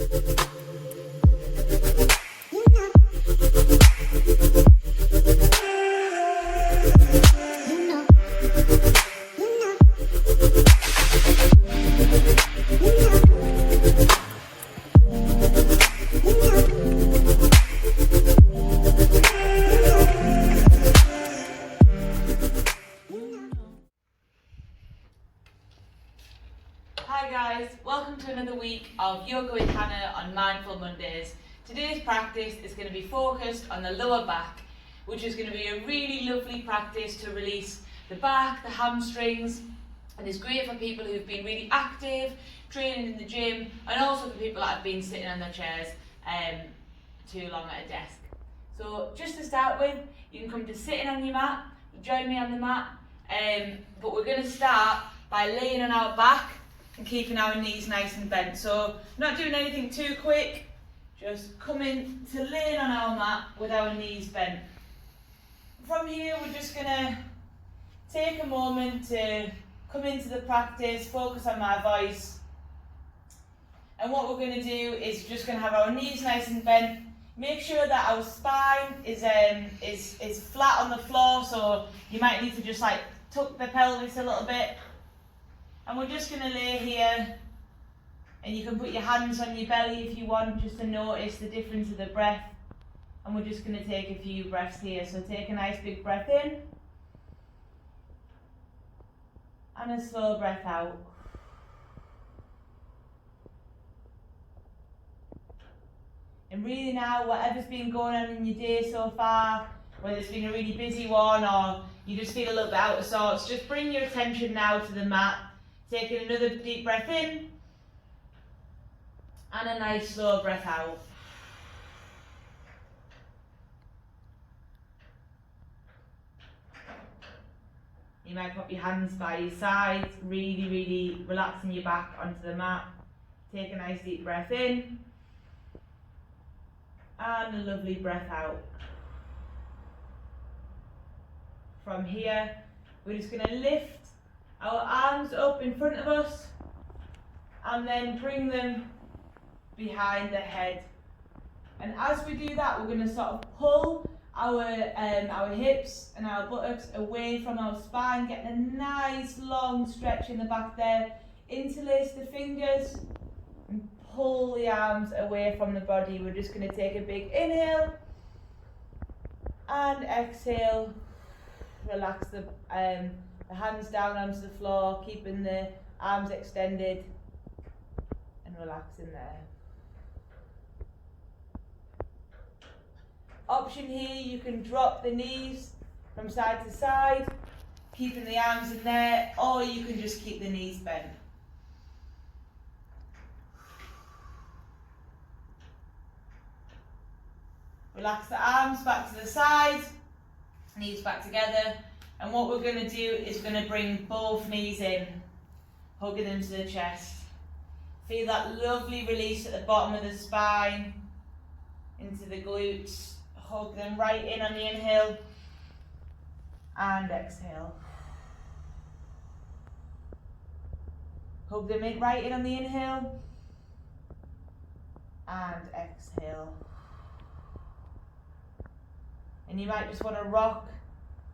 Hi guys, welcome to another week of Yoga with Hannah on Mindful Mondays. Today's practice is going to be focused on the lower back, which is going to be a really lovely practice to release the back, the hamstrings, and it's great for people who've been really active, training in the gym, and also for people that have been sitting on their chairs too long at a desk. So just to start with, you can come to sitting on your mat, join me on the mat, but we're going to start by laying on our back and keeping our knees nice and bent. So not doing anything too quick, just coming to laying on our mat with our knees bent. From here we're just going to take a moment to come into the practice, focus on my voice. And what we're going to do is just going to have our knees nice and bent. Make sure that our spine is flat on the floor, so you might need to just like tuck the pelvis a little bit. And we're just going to lay here, and you can put your hands on your belly if you want, just to notice the difference of the breath. And we're just going to take a few breaths here. So take a nice big breath in, and a slow breath out. And really now, whatever's been going on in your day so far, whether it's been a really busy one or you just feel a little bit out of sorts, just bring your attention now to the mat. Taking another deep breath in, and a nice slow breath out. You might put your hands by your sides, really relaxing your back onto the mat. Take a nice deep breath in, and a lovely breath out. From here, we're just going to lift our arms up in front of us and then bring them behind the head. And as we do that, we're going to sort of pull our hips and our buttocks away from our spine, getting a nice long stretch in the back there. Interlace the fingers and pull the arms away from the body. We're just going to take a big inhale and exhale. Relax the hands down onto the floor, keeping the arms extended and relaxing there. Option here, you can drop the knees from side to side, keeping the arms in there, or you can just keep the knees bent. Relax the arms back to the side, knees back together. And what we're going to do is we're going to bring both knees in, hugging them to the chest. Feel that lovely release at the bottom of the spine, into the glutes. Hug them right in on the inhale and exhale. Hug them in right in on the inhale and exhale. And you might just want to rock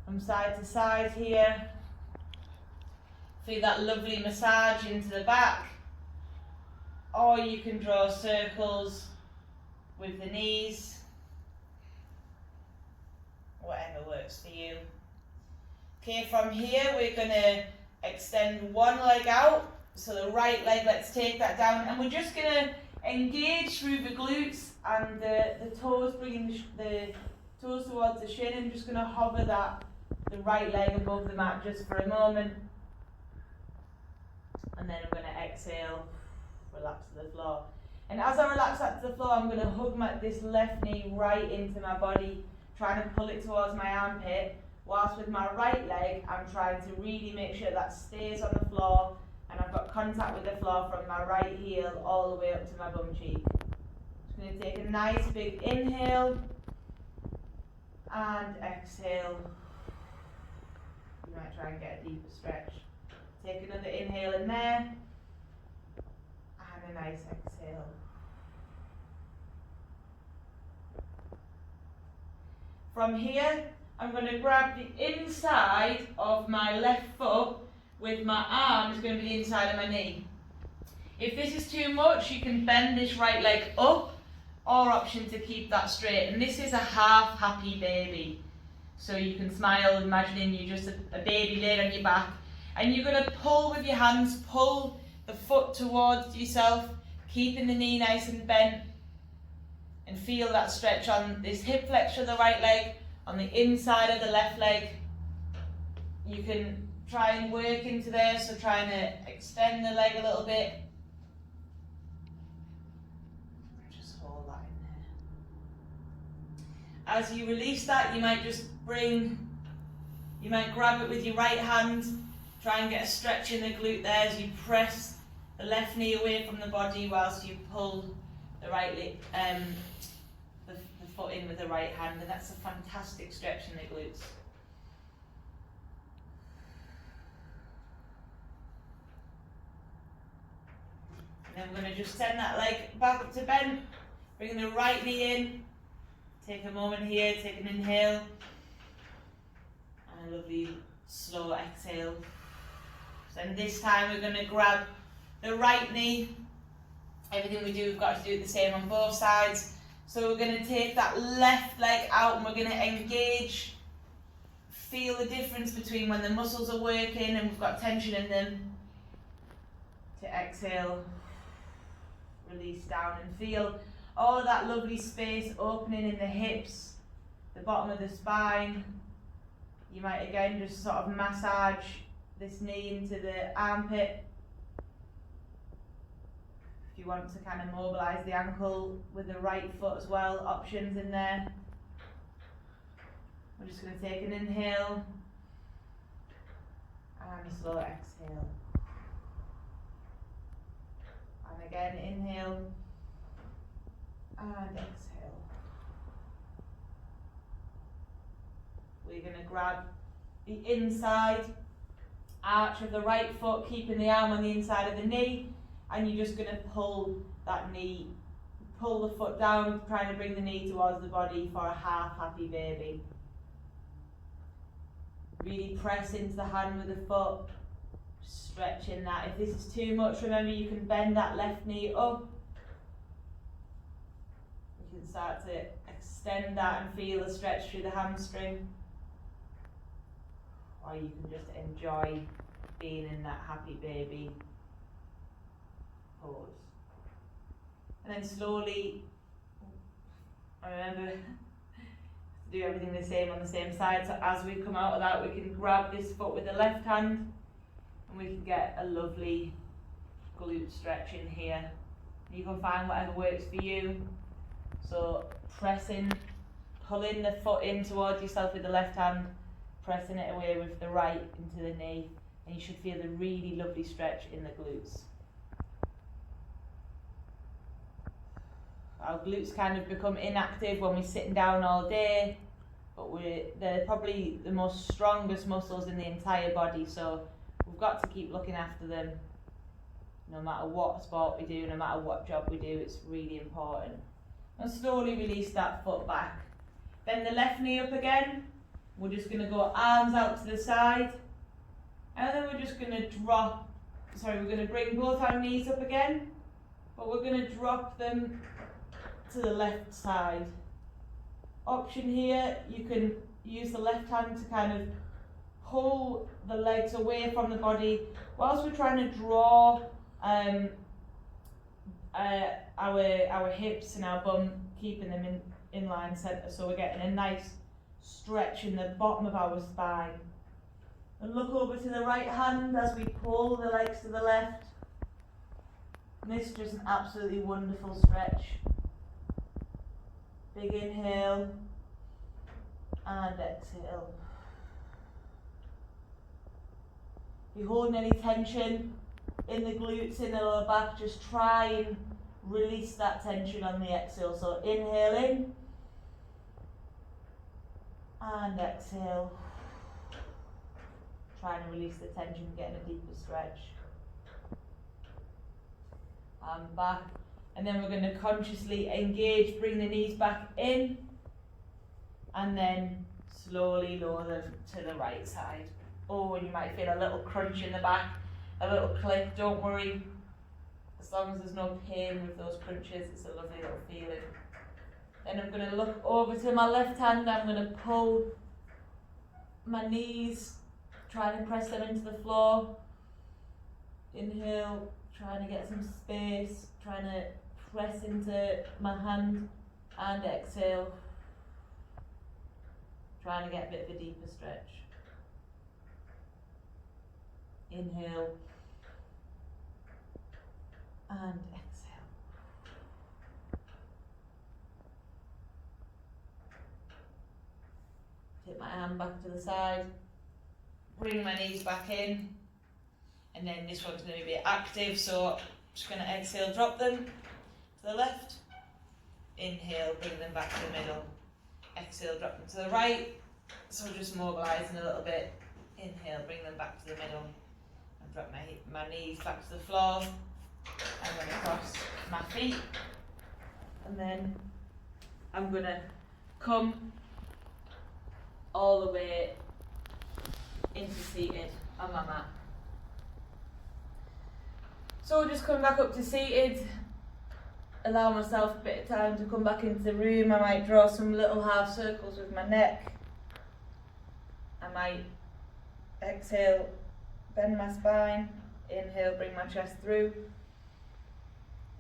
from side to side here. Feel that lovely massage into the back. Or you can draw circles with the knees. Whatever works for you. Okay, from here we're going to extend one leg out. So the right leg, let's take that down. And we're just going to engage through the glutes and the toes, bringing the toes towards the shin, and just going to hover the right leg above the mat just for a moment. And then I'm going to exhale, relax to the floor. And as I relax that to the floor, I'm going to hug this left knee right into my body, trying to pull it towards my armpit, whilst with my right leg, I'm trying to really make sure that stays on the floor, and I've got contact with the floor from my right heel all the way up to my bum cheek. Just going to take a nice big inhale, and exhale. You might try and get a deeper stretch. Take another inhale in there, and a nice exhale. From here, I'm going to grab the inside of my left foot with my arm is going to be the inside of my knee. If this is too much, you can bend this right leg up, or option to keep that straight. And this is a half happy baby. So you can smile, imagining you're just a baby laid on your back. And you're going to pull with your hands, pull the foot towards yourself, keeping the knee nice and bent. And feel that stretch on this hip flexor of the right leg, on the inside of the left leg. You can try and work into there, so trying to extend the leg a little bit. Just hold that in there. As you release that, you might grab it with your right hand, try and get a stretch in the glute there as you press the left knee away from the body whilst you pull the right leg, the foot in with the right hand, and that's a fantastic stretch in the glutes. And then we're going to just send that leg back up to bend, bringing the right knee in. Take a moment here, take an inhale, and a lovely slow exhale. Then this time we're going to grab the right knee. Everything we do, we've got to do it the same on both sides. So we're going to take that left leg out and we're going to engage. Feel the difference between when the muscles are working and we've got tension in them. To exhale, release down, and feel all of that lovely space opening in the hips, the bottom of the spine. You might again just sort of massage this knee into the armpit. If you want to kind of mobilise the ankle with the right foot as well, options in there. We're just going to take an inhale and a slow exhale. And again, inhale and exhale. We're going to grab the inside arch of the right foot, keeping the arm on the inside of the knee, and you're just going to pull that knee, pull the foot down, trying to bring the knee towards the body for a half happy baby. Really press into the hand with the foot, stretching that. If this is too much, remember you can bend that left knee up. You can start to extend that and feel the stretch through the hamstring. Or you can just enjoy being in that happy baby pose. And then slowly, remember to do everything the same on the same side. So as we come out of that, we can grab this foot with the left hand and we can get a lovely glute stretch in here. You can find whatever works for you. So pressing, pulling the foot in towards yourself with the left hand, pressing it away with the right into the knee, and you should feel the really lovely stretch in the glutes. Our glutes kind of become inactive when we're sitting down all day, but they're probably the most strongest muscles in the entire body, so we've got to keep looking after them no matter what sport we do, no matter what job we do. It's really important. And slowly release that foot back. Bend the left knee up again. We're just going to go arms out to the side, and then we're just going to we're going to bring both our knees up again, but we're going to drop them to the left side. Option here, you can use the left hand to kind of pull the legs away from the body whilst we're trying to draw our hips and our bum, keeping them in line centre, so we're getting a nice stretch in the bottom of our spine. And look over to the right hand as we pull the legs to the left. And this is just an absolutely wonderful stretch. Big inhale and exhale. If you're holding any tension in the glutes, in the lower back, just try and release that tension on the exhale. So inhale in and exhale. Trying to release the tension, getting a deeper stretch. And back. And then we're going to consciously engage, bring the knees back in. and then slowly lower them to the right side. Oh, and you might feel a little crunch in the back, a little click. Don't worry, as long as there's no pain with those crunches, it's a lovely little feeling. Then I'm going to look over to my left hand. I'm going to pull my knees, trying to press them into the floor. Inhale, trying to get some space, trying to press into my hand, and exhale, trying to get a bit of a deeper stretch. Inhale and exhale. Take my hand back to the side, bring my knees back in, and then this one's going to be active, so I'm just going to exhale, drop them to the left, inhale, bring them back to the middle, exhale, drop them to the right, so just mobilising a little bit, inhale, bring them back to the middle, and drop my knees back to the floor, I'm going to cross my feet, and then I'm going to come all the way into seated on my mat. So just coming back up to seated, allow myself a bit of time to come back into the room. I might draw some little half circles with my neck. I might exhale, bend my spine, inhale, bring my chest through,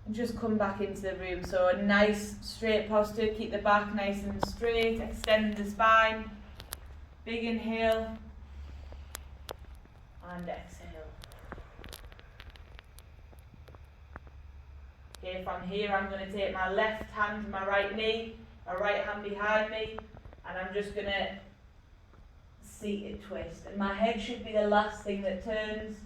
and just come back into the room. So a nice straight posture, keep the back nice and straight, extend the spine, big inhale, and exhale. Okay, from here I'm going to take my left hand to my right knee, my right hand behind me, and I'm just going to seated twist. And my head should be the last thing that turns.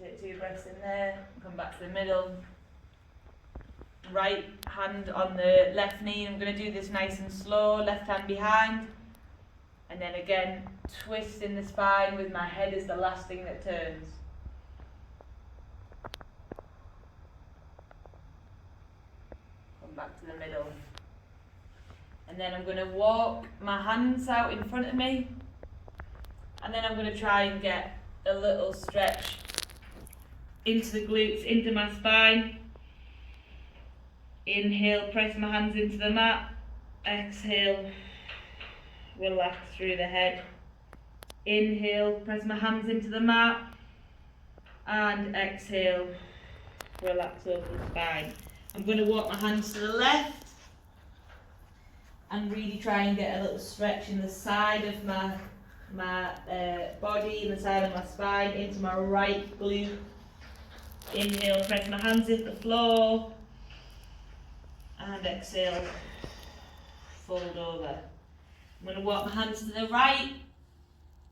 Take 2 breaths in there, come back to the middle. Right hand on the left knee, I'm going to do this nice and slow, left hand behind. And then again, twist in the spine with my head as the last thing that turns. Come back to the middle. And then I'm going to walk my hands out in front of me. And then I'm going to try and get a little stretch into the glutes, into my spine. Inhale, press my hands into the mat. Exhale, relax through the head. Inhale, press my hands into the mat. And exhale, relax over the spine. I'm going to walk my hands to the left and really try and get a little stretch in the side of my body, in the side of my spine, into my right glute. Inhale, press my hands into the floor. And exhale, fold over. I'm going to walk my hands to the right,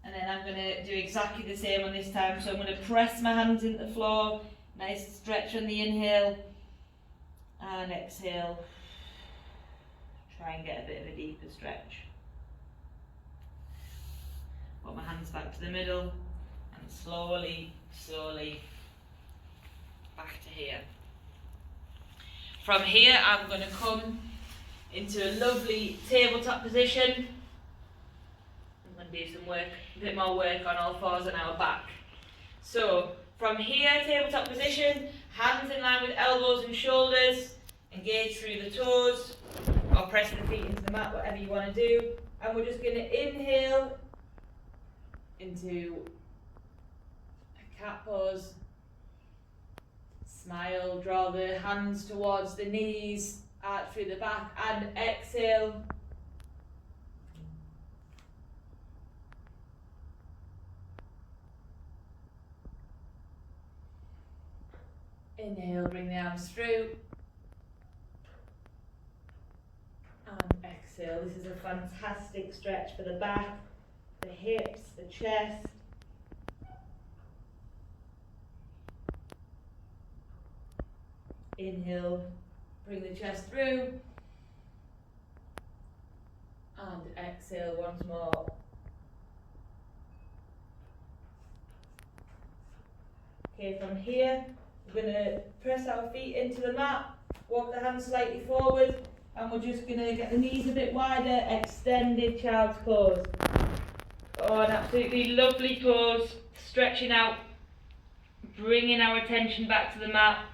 and then I'm going to do exactly the same on this time. So I'm going to press my hands into the floor, nice stretch on the inhale, and exhale, try and get a bit of a deeper stretch. Walk my hands back to the middle, and slowly back to here. From here, I'm going to come into a lovely tabletop position. I'm going to do some work, a bit more work on all fours on our back. So, from here, tabletop position, hands in line with elbows and shoulders, engage through the toes, or press the feet into the mat, whatever you want to do. And we're just going to inhale into a cat pose. Smile, draw the hands towards the knees, out through the back, and exhale. Inhale, bring the arms through. And exhale. This is a fantastic stretch for the back, the hips, the chest. Inhale, bring the chest through, and exhale once more. Okay, from here, We're going to press our feet into the mat, walk the hands slightly forward, and we're just going to get the knees a bit wider, extended child's pose. Oh, an absolutely lovely pose, stretching out, bringing our attention back to the mat.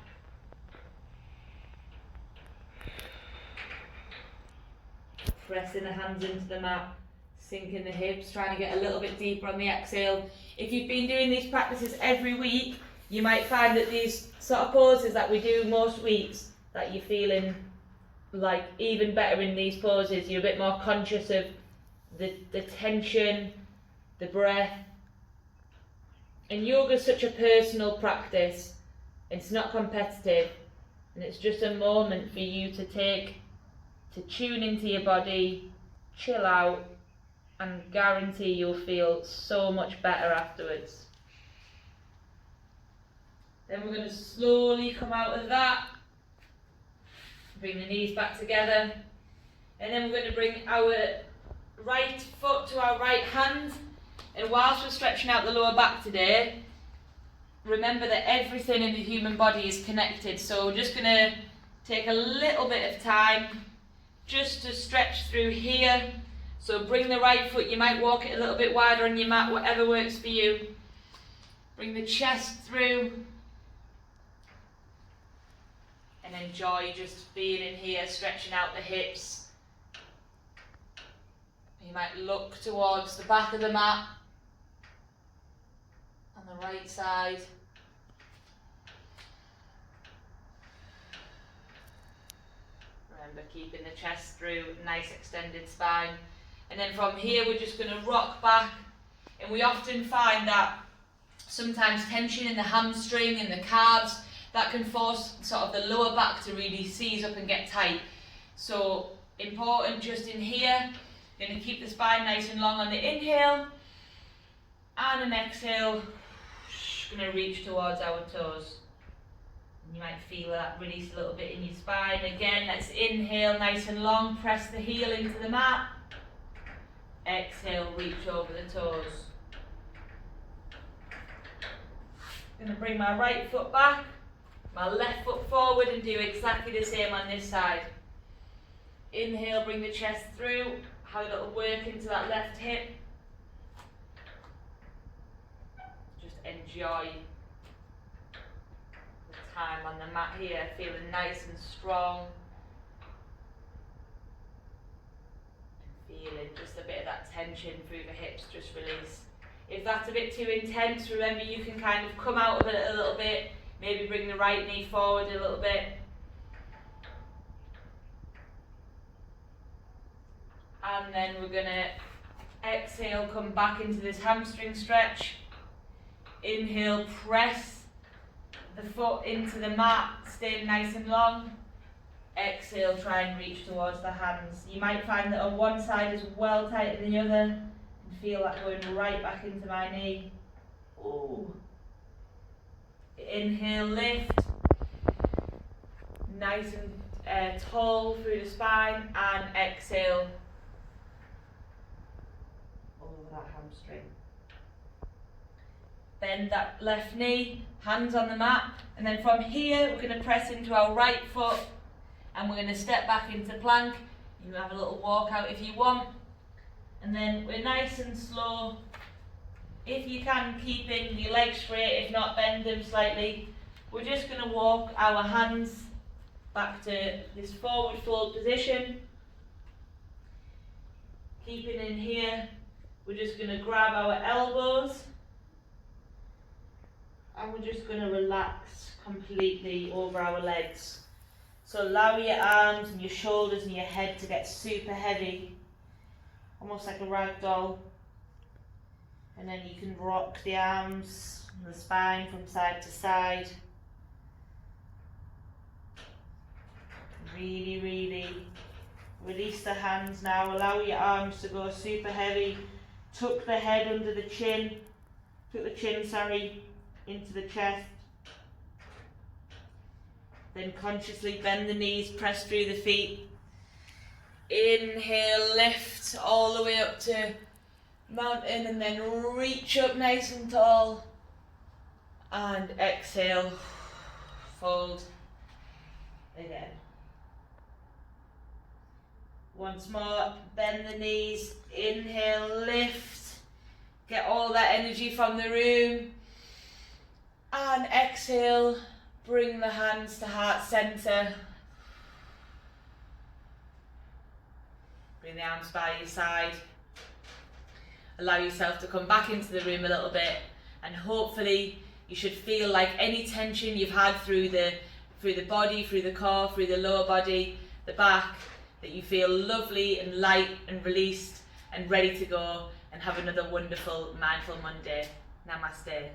Pressing the hands into the mat, sinking the hips, trying to get a little bit deeper on the exhale. If you've been doing these practices every week, you might find that these sort of poses that we do most weeks, that you're feeling like even better in these poses. You're a bit more conscious of the tension, the breath. And yoga is such a personal practice. It's not competitive, and it's just a moment for you to take to tune into your body, chill out, and guarantee you'll feel so much better afterwards. Then we're going to slowly come out of that, bring the knees back together, and then we're going to bring our right foot to our right hand, and whilst we're stretching out the lower back today, remember that everything in the human body is connected, so we're just going to take a little bit of time just to stretch through here. So bring the right foot, you might walk it a little bit wider on your mat, whatever works for you. Bring the chest through. And enjoy just being in here, stretching out the hips. You might look towards the back of the mat on the right side. Remember, keeping the chest through, nice extended spine. And then from here we're just going to rock back, and we often find that sometimes tension in the hamstring and the calves, that can force sort of the lower back to really seize up and get tight. So important just in here, going to keep the spine nice and long on the inhale, and an exhale, going to reach towards our toes. You might feel that release a little bit in your spine. Again, let's inhale nice and long, press the heel into the mat. Exhale, reach over the toes. I'm going to bring my right foot back, my left foot forward, and do exactly the same on this side. Inhale, bring the chest through, have a little work into that left hip. Just enjoy time on the mat here, feeling nice and strong, and feeling just a bit of that tension through the hips just release. If that's a bit too intense, remember you can kind of come out of it a little bit, maybe bring the right knee forward a little bit, and then we're going to exhale, come back into this hamstring stretch. Inhale, press the foot into the mat, staying nice and long. Exhale, try and reach towards the hands. You might find that on one side is well tighter than the other, and feel that going right back into my knee. Ooh. Inhale, lift. Nice and tall through the spine, and exhale over that hamstring. Bend that left knee, hands on the mat, and then from here we're going to press into our right foot, and we're going to step back into plank. You can have a little walk out if you want, and then we're nice and slow. If you can, keeping your legs straight, if not bend them slightly. We're just going to walk our hands back to this forward fold position. Keeping in here, we're just going to grab our elbows, and we're just going to relax completely over our legs. So allow your arms and your shoulders and your head to get super heavy, almost like a rag doll. And then you can rock the arms and the spine from side to side. Really, really release the hands now. Allow your arms to go super heavy. Tuck the head under the chin. Tuck the chin, into the chest. Then consciously bend the knees, press through the feet. Inhale, lift all the way up to mountain, and then reach up nice and tall. And exhale, fold. Again. Once more, bend the knees, inhale, lift. Get all that energy from the room. And exhale, bring the hands to heart center. Bring the arms by your side. Allow yourself to come back into the room a little bit, and hopefully you should feel like any tension you've had through the body, through the core, through the lower body, the back, that you feel lovely and light and released and ready to go and have another wonderful Mindful Monday. Namaste.